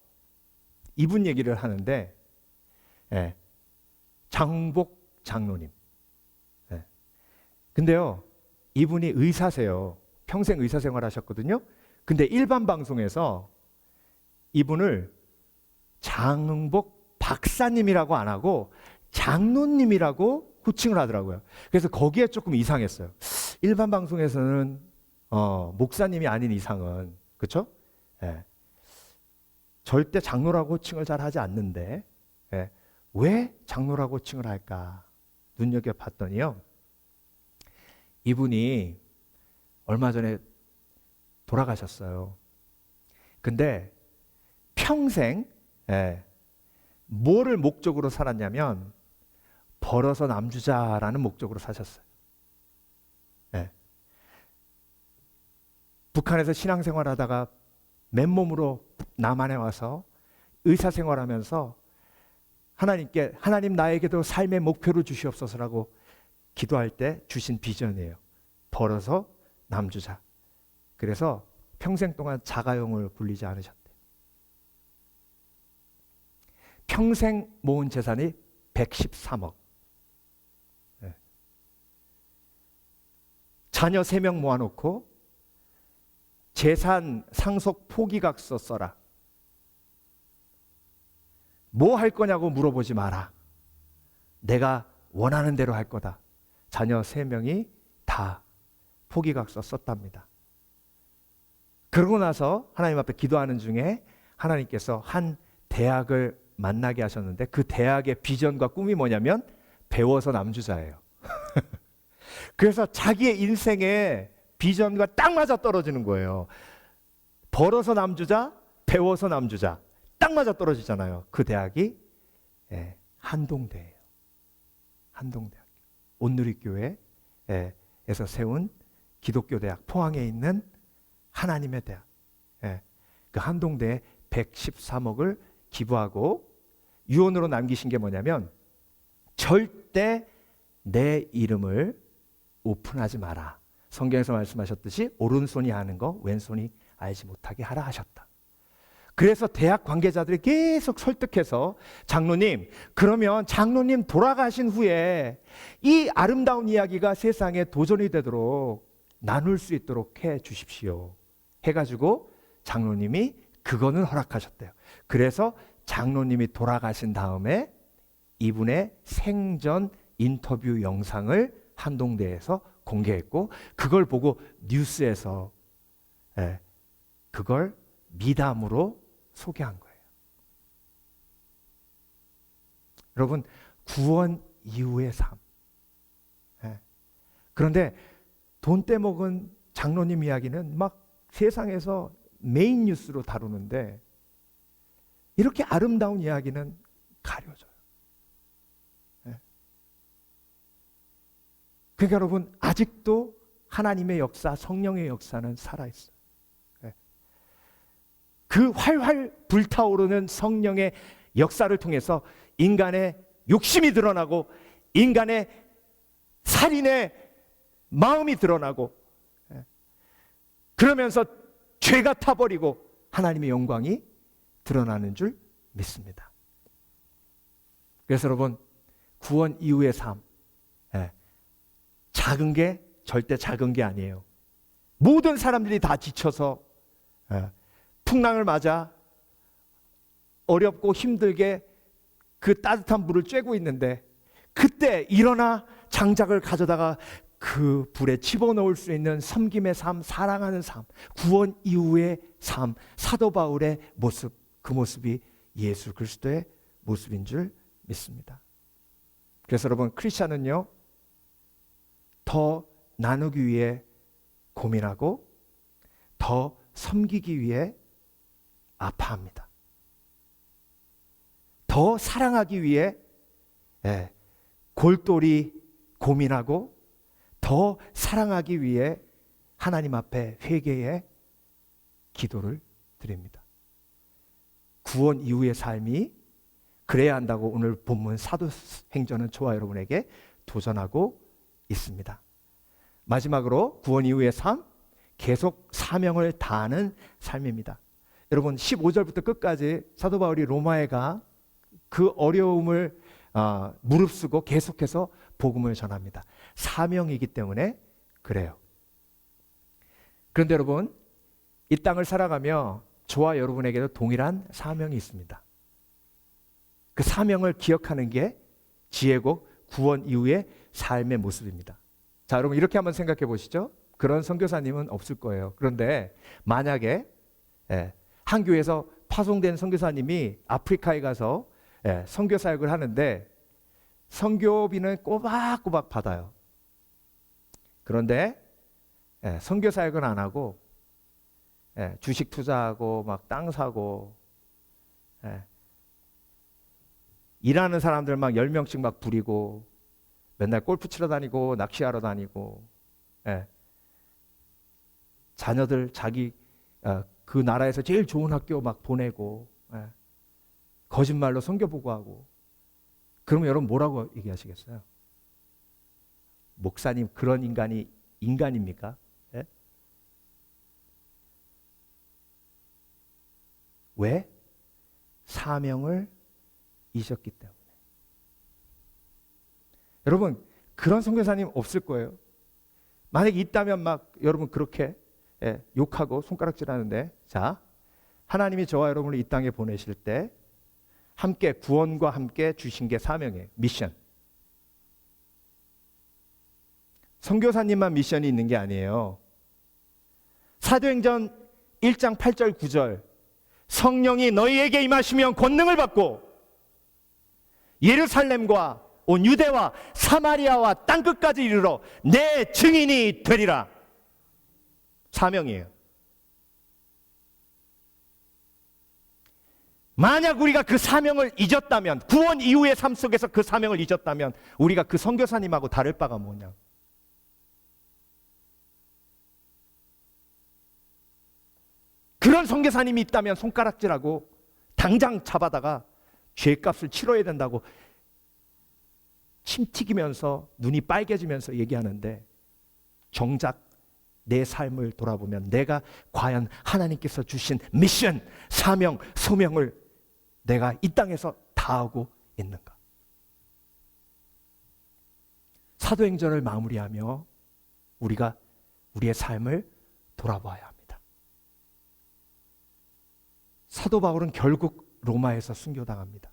이분 얘기를 하는데, 네. 장복 장로님. 네. 근데요, 이분이 의사세요. 평생 의사 생활 하셨거든요. 근데 일반 방송에서 이분을 장복 박사님이라고 안 하고 장로님이라고 호칭을 하더라고요. 그래서 거기에 조금 이상했어요. 일반 방송에서는 목사님이 아닌 이상은, 그렇죠? 예. 절대 장로라고 호칭을 잘 하지 않는데 예. 왜 장로라고 호칭을 할까 눈여겨봤더니요, 이분이 얼마 전에 돌아가셨어요. 근데 평생 뭐를 목적으로 살았냐면 벌어서 남주자라는 목적으로 사셨어요. 예. 북한에서 신앙생활하다가 맨몸으로 남한에 와서 의사생활하면서 하나님께, 하나님 나에게도 삶의 목표를 주시옵소서라고 기도할 때 주신 비전이에요. 벌어서 남주자. 그래서 평생 동안 자가용을 굴리지 않으셨대요. 평생 모은 재산이 113억. 네. 자녀 3명 모아놓고 재산 상속 포기각서 써라. 뭐 할 거냐고 물어보지 마라. 내가 원하는 대로 할 거다. 자녀 3명이 다 포기각서 썼답니다. 그러고 나서 하나님 앞에 기도하는 중에 하나님께서 한 대학을 만나게 하셨는데 그 대학의 비전과 꿈이 뭐냐면 배워서 남주자예요. 그래서 자기의 인생의 비전과 딱 맞아 떨어지는 거예요. 벌어서 남주자, 배워서 남주자. 딱 맞아 떨어지잖아요. 그 대학이 한동대예요. 한동대학교. 온누리교회에서 세운 기독교 대학, 포항에 있는 하나님의 대학. 그 한동대에 113억을 기부하고 유언으로 남기신 게 뭐냐면 절대 내 이름을 오픈하지 마라. 성경에서 말씀하셨듯이 오른손이 아는 거 왼손이 알지 못하게 하라 하셨다. 그래서 대학 관계자들이 계속 설득해서 장로님, 그러면 장로님 돌아가신 후에 이 아름다운 이야기가 세상에 도전이 되도록 나눌 수 있도록 해 주십시오. 해가지고 장로님이 그거는 허락하셨대요. 그래서 장로님이 돌아가신 다음에 이분의 생전 인터뷰 영상을 한동대에서 공개했고 그걸 보고 뉴스에서 그걸 미담으로 소개한 거예요. 여러분, 구원 이후의 삶. 그런데 돈 떼먹은 장로님 이야기는 막 세상에서 메인 뉴스로 다루는데 이렇게 아름다운 이야기는 가려져요. 그러니까 여러분, 아직도 하나님의 역사, 성령의 역사는 살아있어요. 그 활활 불타오르는 성령의 역사를 통해서 인간의 욕심이 드러나고 인간의 살인의 마음이 드러나고 그러면서 죄가 타버리고 하나님의 영광이 드러나는 줄 믿습니다. 그래서 여러분, 구원 이후의 삶, 작은 게 절대 작은 게 아니에요. 모든 사람들이 다 지쳐서 풍랑을 맞아 어렵고 힘들게 그 따뜻한 물을 쬐고 있는데 그때 일어나 장작을 가져다가 그 불에 집어넣을 수 있는 섬김의 삶, 사랑하는 삶, 구원 이후의 삶, 사도 바울의 모습, 그 모습이 예수 그리스도의 모습인 줄 믿습니다. 그래서 여러분, 크리스찬은요 더 나누기 위해 고민하고 더 섬기기 위해 아파합니다. 더 사랑하기 위해 골똘히 고민하고 더 사랑하기 위해 하나님 앞에 회개의 기도를 드립니다. 구원 이후의 삶이 그래야 한다고 오늘 본문 사도행전은 저와 여러분에게 도전하고 있습니다. 마지막으로 구원 이후의 삶, 계속 사명을 다하는 삶입니다. 여러분, 15절부터 끝까지 사도 바울이 로마에 가 그 어려움을 무릅쓰고 계속해서 복음을 전합니다. 사명이기 때문에 그래요. 그런데 여러분, 이 땅을 살아가며 저와 여러분에게도 동일한 사명이 있습니다. 그 사명을 기억하는 게 지혜곡 구원 이후의 삶의 모습입니다. 자, 여러분, 이렇게 한번 생각해 보시죠. 그런 선교사님은 없을 거예요. 그런데 만약에 한 교회에서 파송된 선교사님이 아프리카에 가서 선교 사역을 하는데 선교비는 꼬박꼬박 받아요. 그런데 선교 사역은 안 하고 주식 투자하고 막 땅 사고 일하는 사람들 막 10명씩 막 부리고 맨날 골프 치러 다니고 낚시하러 다니고 자녀들 자기 그 나라에서 제일 좋은 학교 막 보내고 거짓말로 선교 보고하고. 그러면 여러분 뭐라고 얘기하시겠어요? 목사님, 그런 인간이 인간입니까? 왜? 사명을 잊었기 때문에. 여러분, 그런 선교사님 없을 거예요. 만약에 있다면 막 여러분 그렇게 욕하고 손가락질하는데, 자, 하나님이 저와 여러분을 이 땅에 보내실 때 함께 구원과 함께 주신 게 사명이에요. 미션. 선교사님만 미션이 있는 게 아니에요. 사도행전 1장 8절 9절 성령이 너희에게 임하시면 권능을 받고 예루살렘과 온 유대와 사마리아와 땅끝까지 이르러 내 증인이 되리라. 사명이에요. 만약 우리가 그 사명을 잊었다면, 구원 이후의 삶 속에서 그 사명을 잊었다면 우리가 그 선교사님하고 다를 바가 뭐냐. 그런 선교사님이 있다면 손가락질하고 당장 잡아다가 죄값을 치러야 된다고 침 튀기면서 눈이 빨개지면서 얘기하는데, 정작 내 삶을 돌아보면 내가 과연 하나님께서 주신 미션, 사명, 소명을 내가 이 땅에서 다하고 있는가? 사도행전을 마무리하며 우리가 우리의 삶을 돌아봐야 합니다. 사도 바울은 결국 로마에서 순교당합니다.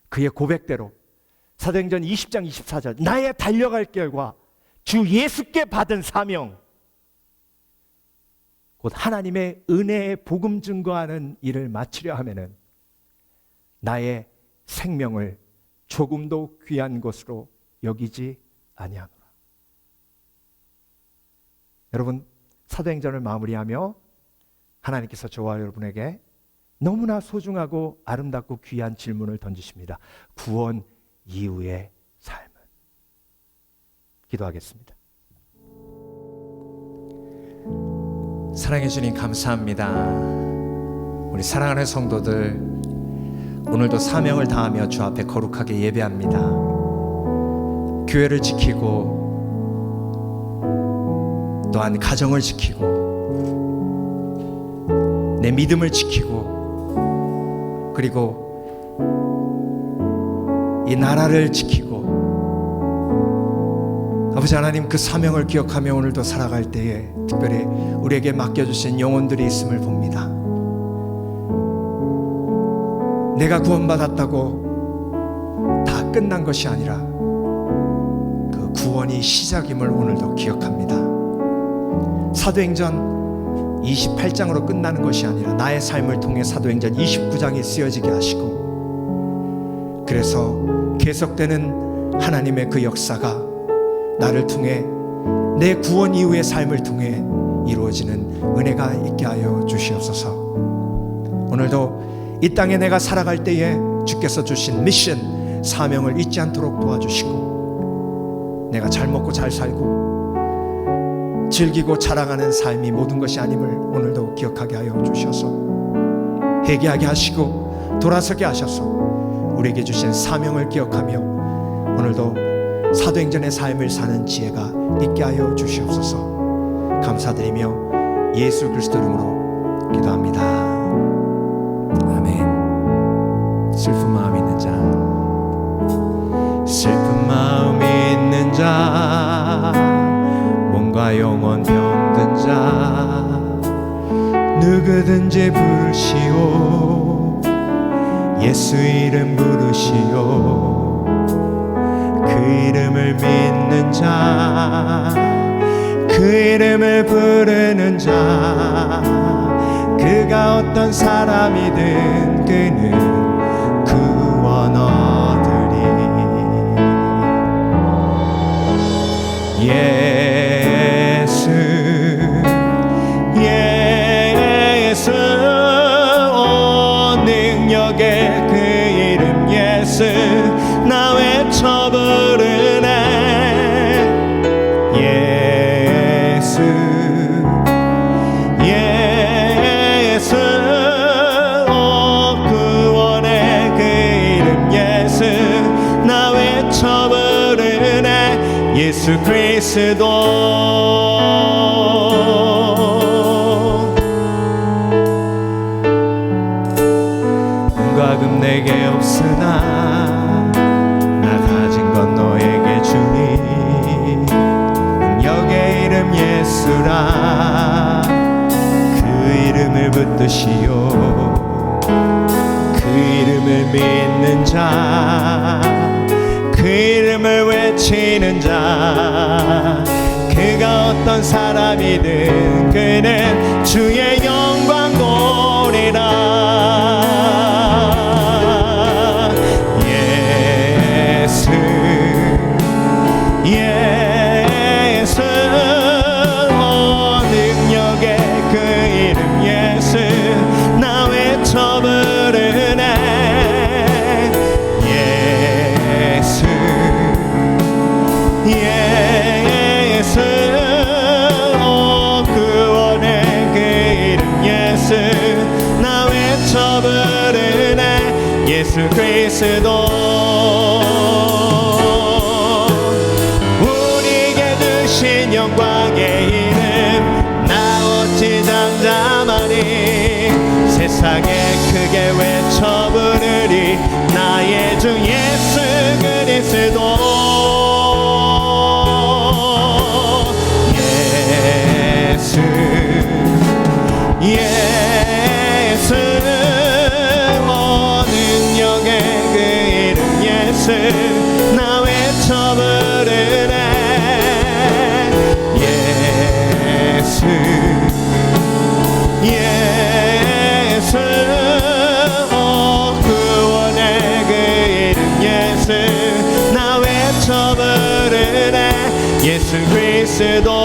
그의 고백대로 사도행전 20장 24절 나의 달려갈 길과 주 예수께 받은 사명, 곧 하나님의 은혜의 복음 증거하는 일을 마치려 하면은 나의 생명을 조금도 귀한 것으로 여기지 아니하노라. 여러분, 사도행전을 마무리하며 하나님께서 저와 여러분에게 너무나 소중하고 아름답고 귀한 질문을 던지십니다. 구원 이후의 삶은? 기도하겠습니다. 사랑해 주님 감사합니다. 우리 사랑하는 성도들, 오늘도 사명을 다하며 주 앞에 거룩하게 예배합니다. 교회를 지키고 또한 가정을 지키고 내 믿음을 지키고 그리고 이 나라를 지키고, 아버지 하나님, 그 사명을 기억하며 오늘도 살아갈 때에 특별히 우리에게 맡겨주신 영혼들이 있음을 봅니다. 내가 구원받았다고 다 끝난 것이 아니라 그 구원이 시작임을 오늘도 기억합니다. 사도행전 28장으로 끝나는 것이 아니라 나의 삶을 통해 사도행전 29장이 쓰여지게 하시고, 그래서 계속되는 하나님의 그 역사가 나를 통해 내 구원 이후의 삶을 통해 이루어지는 은혜가 있게 하여 주시옵소서. 오늘도 이 땅에 내가 살아갈 때에 주께서 주신 미션, 사명을 잊지 않도록 도와주시고, 내가 잘 먹고 잘 살고 즐기고 자랑하는 삶이 모든 것이 아님을 오늘도 기억하게 하여 주셔서 회개하게 하시고 돌아서게 하셔서 우리에게 주신 사명을 기억하며 오늘도 사도행전의 삶을 사는 지혜가 있게 하여 주시옵소서. 감사드리며 예수 그리스도 이름으로 기도합니다. 아멘. 슬픈 마음 있는 자, 슬픈 마음 있는 자, 몸과 영혼 병든 자, 누구든지 부르시오. 예수 이름 부르시오. 그 이름을 믿는 자, 그 이름을 부르는 자, 그가 어떤 사람이든 그는 구원 얻으리. 예수 예수 온 능력의 그 이름 예수 나 외쳐 부르네. 예수 예수 오 구원의 그 이름 예수 나 외쳐 부르네. 예수 그리스도. 돈과 금 내게 없으나 나 가진 건 너에게 주니 능력의 예수라 그 이름을 붙드시오 그 이름을 믿는 자 그 이름을 외치는 자 그가 어떤 사람이든 그는 주의 영광 노리라 예수 예수 능력의 그 이름 예수 나 외쳐 부르네 예수 예수 구원의 그 이름 예수 나 외쳐 부르네 예수 그리스도 우리에게 주신 영광의 이름 나 어찌 잠잠하리 세상에 크게 외쳐 부르리 나의 주 예수 그리스도 예수 예수 능력의 그 이름 예수 나 외쳐 부르네 예수 예수 구원의 그 이름 예수 나 외쳐 부르네 예수 그리스도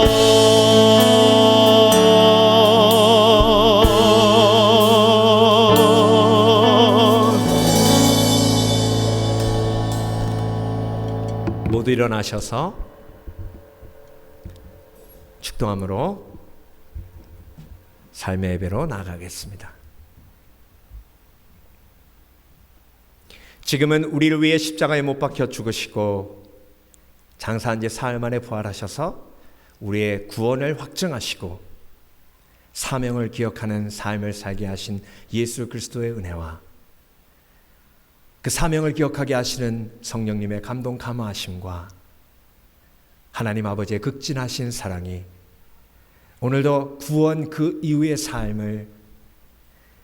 모두 일어나셔서 축도함으로 삶의 예배로 나가겠습니다. 지금은 우리를 위해 십자가에 못 박혀 죽으시고 장사한 지 사흘 만에 부활하셔서 우리의 구원을 확증하시고 사명을 기억하는 삶을 살게 하신 예수 그리스도의 은혜와 그 사명을 기억하게 하시는 성령님의 감동 감화하심과 하나님 아버지의 극진하신 사랑이 오늘도 구원 그 이후의 삶을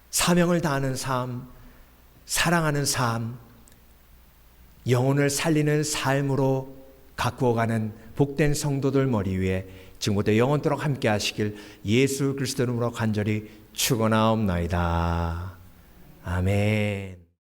사명을 다하는 삶, 사랑하는 삶, 영혼을 살리는 삶으로 가꾸어가는 복된 성도들 머리 위에 지금부터 영원토록 함께 하시길 예수 그리스도 이름으로 간절히 축원하옵나이다. 아멘.